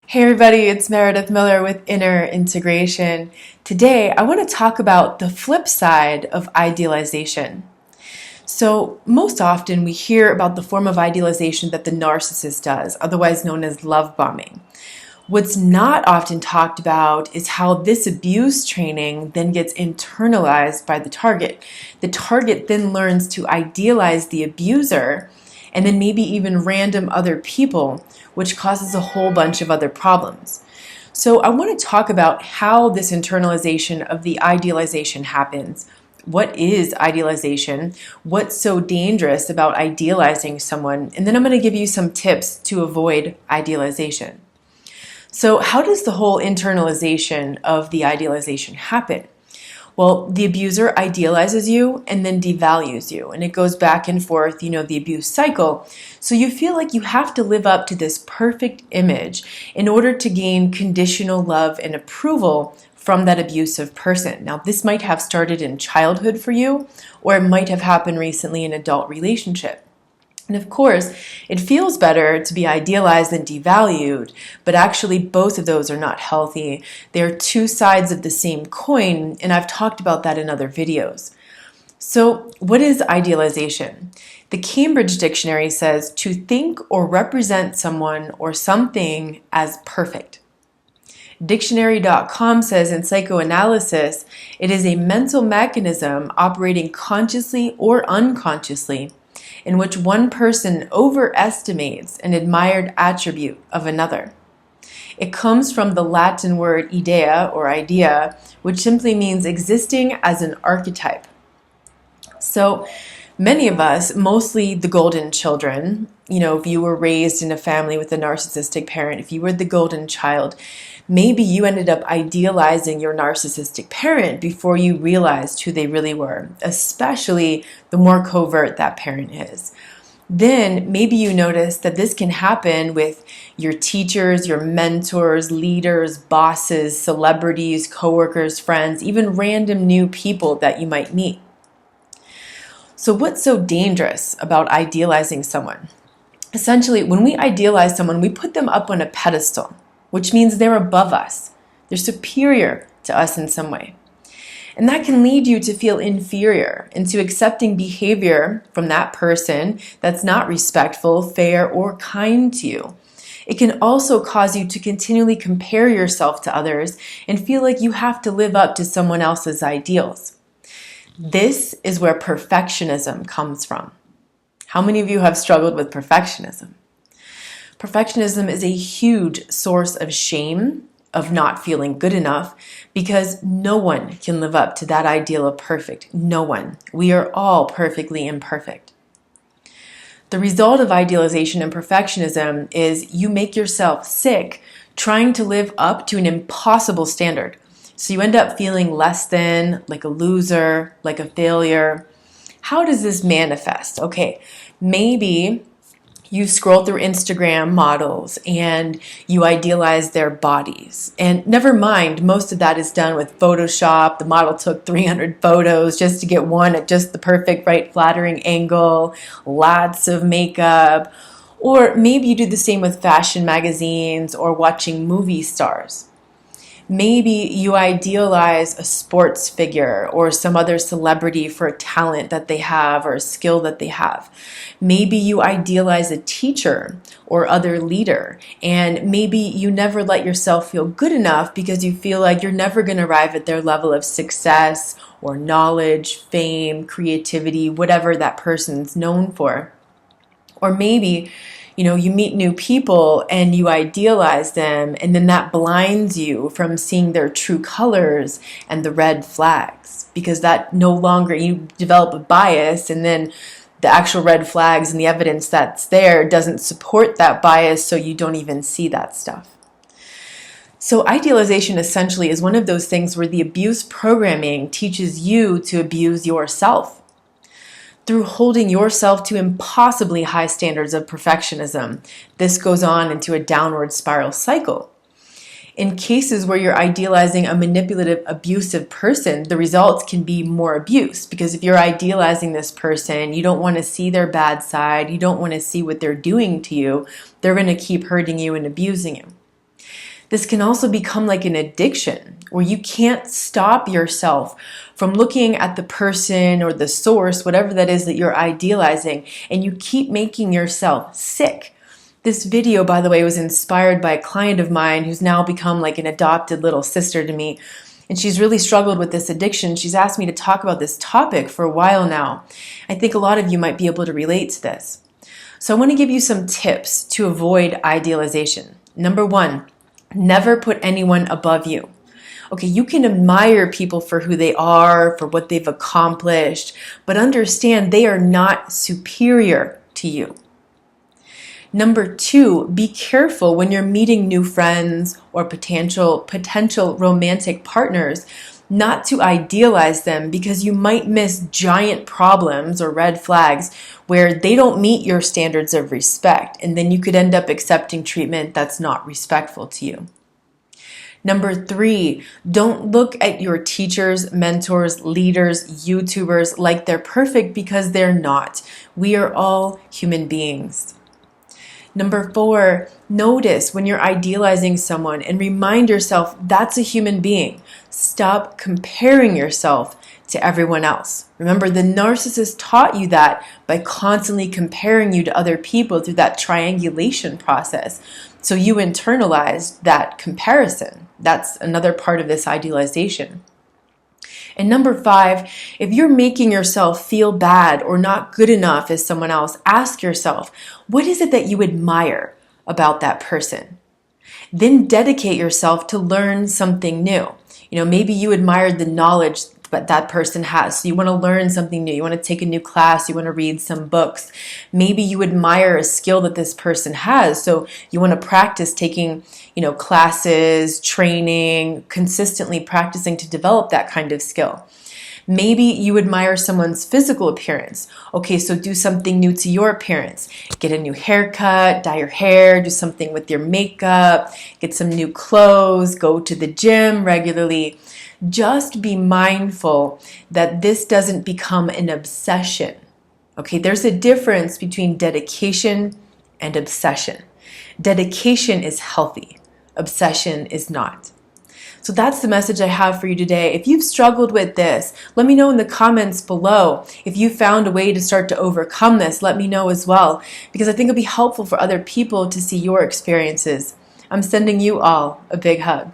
Hey everybody, it's Meredith Miller with Inner Integration. Today I want to talk about the flip side of idealization. So most often we hear about the form of idealization that the narcissist does, otherwise known as love bombing. What's not often talked about is how this abuse training then gets internalized by the target. The target then learns to idealize the abuser and then maybe even random other people, which causes a whole bunch of other problems. So I want to talk about how this internalization of the idealization happens. What is idealization? What's so dangerous about idealizing someone? And then I'm going to give you some tips to avoid idealization. So how does the whole internalization of the idealization happen? Well, the abuser idealizes you and then devalues you, and it goes back and forth, the abuse cycle. So you feel like you have to live up to this perfect image in order to gain conditional love and approval from that abusive person. Now, this might have started in childhood for you, or it might have happened recently in an adult relationship. And of course, it feels better to be idealized than devalued, but actually both of those are not healthy. They are two sides of the same coin, and I've talked about that in other videos. So what is idealization? The Cambridge Dictionary says to think or represent someone or something as perfect. Dictionary.com says in psychoanalysis, it is a mental mechanism operating consciously or unconsciously in which one person overestimates an admired attribute of another. It comes from the Latin word idea or idea, which simply means existing as an archetype. So many of us, mostly the golden children, if you were raised in a family with a narcissistic parent, if you were the golden child, maybe you ended up idealizing your narcissistic parent before you realized who they really were, especially the more covert that parent is. Then maybe you notice that this can happen with your teachers, your mentors, leaders, bosses, celebrities, coworkers, friends, even random new people that you might meet. So what's so dangerous about idealizing someone? Essentially, when we idealize someone, we put them up on a pedestal, which means they're above us. They're superior to us in some way. And that can lead you to feel inferior and to accepting behavior from that person that's not respectful, fair, or kind to you. It can also cause you to continually compare yourself to others and feel like you have to live up to someone else's ideals. This is where perfectionism comes from. How many of you have struggled with perfectionism? Perfectionism is a huge source of shame, of not feeling good enough, because no one can live up to that ideal of perfect. No one. We are all perfectly imperfect. The result of idealization and perfectionism is you make yourself sick trying to live up to an impossible standard. So you end up feeling less than, like a loser, like a failure. How does this manifest? Okay, maybe you scroll through Instagram models and you idealize their bodies. And never mind, most of that is done with Photoshop. The model took 300 photos just to get one at just the perfect, right, flattering angle, lots of makeup. Or maybe you do the same with fashion magazines or watching movie stars. Maybe you idealize a sports figure or some other celebrity for a talent that they have or a skill that they have. Maybe you idealize a teacher or other leader, and maybe you never let yourself feel good enough because you feel like you're never going to arrive at their level of success or knowledge, fame, creativity, whatever that person's known for. Or maybe you meet new people and you idealize them, and then that blinds you from seeing their true colors and the red flags, because that no longer, you develop a bias, and then the actual red flags and the evidence that's there doesn't support that bias, so you don't even see that stuff. So idealization essentially is one of those things where the abuse programming teaches you to abuse yourself through holding yourself to impossibly high standards of perfectionism. This goes on into a downward spiral cycle. In cases where you're idealizing a manipulative, abusive person, the results can be more abuse, because if you're idealizing this person, you don't want to see their bad side, you don't want to see what they're doing to you, they're going to keep hurting you and abusing you. This can also become like an addiction where you can't stop yourself from looking at the person or the source, whatever that is that you're idealizing, and you keep making yourself sick. This video, by the way, was inspired by a client of mine who's now become like an adopted little sister to me. And she's really struggled with this addiction. She's asked me to talk about this topic for a while now. I think a lot of you might be able to relate to this. So I want to give you some tips to avoid idealization. Number one, never put anyone above you. Okay, you can admire people for who they are, for what they've accomplished, but understand they are not superior to you. Number two, be careful when you're meeting new friends or potential romantic partners not to idealize them, because you might miss giant problems or red flags where they don't meet your standards of respect, and then you could end up accepting treatment that's not respectful to you. Number three, don't look at your teachers, mentors, leaders, YouTubers like they're perfect, because they're not. We are all human beings. Number four, notice when you're idealizing someone and remind yourself that's a human being. Stop comparing yourself to everyone else. Remember, the narcissist taught you that by constantly comparing you to other people through that triangulation process. So you internalized that comparison. That's another part of this idealization. And number five, if you're making yourself feel bad or not good enough as someone else, ask yourself, what is it that you admire about that person? Then dedicate yourself to learn something new. Maybe you admired the knowledge that person has. So you want to learn something new. You want to take a new class. You want to read some books. Maybe you admire a skill that this person has. So you want to practice taking, classes, training, consistently practicing to develop that kind of skill. Maybe you admire someone's physical appearance. Okay, so do something new to your appearance. Get a new haircut, dye your hair, do something with your makeup, get some new clothes, go to the gym regularly. Just be mindful that this doesn't become an obsession. Okay, there's a difference between dedication and obsession. Dedication is healthy. Obsession is not. So that's the message I have for you today. If you've struggled with this, let me know in the comments below. If you found a way to start to overcome this, let me know as well, because I think it'll be helpful for other people to see your experiences. I'm sending you all a big hug.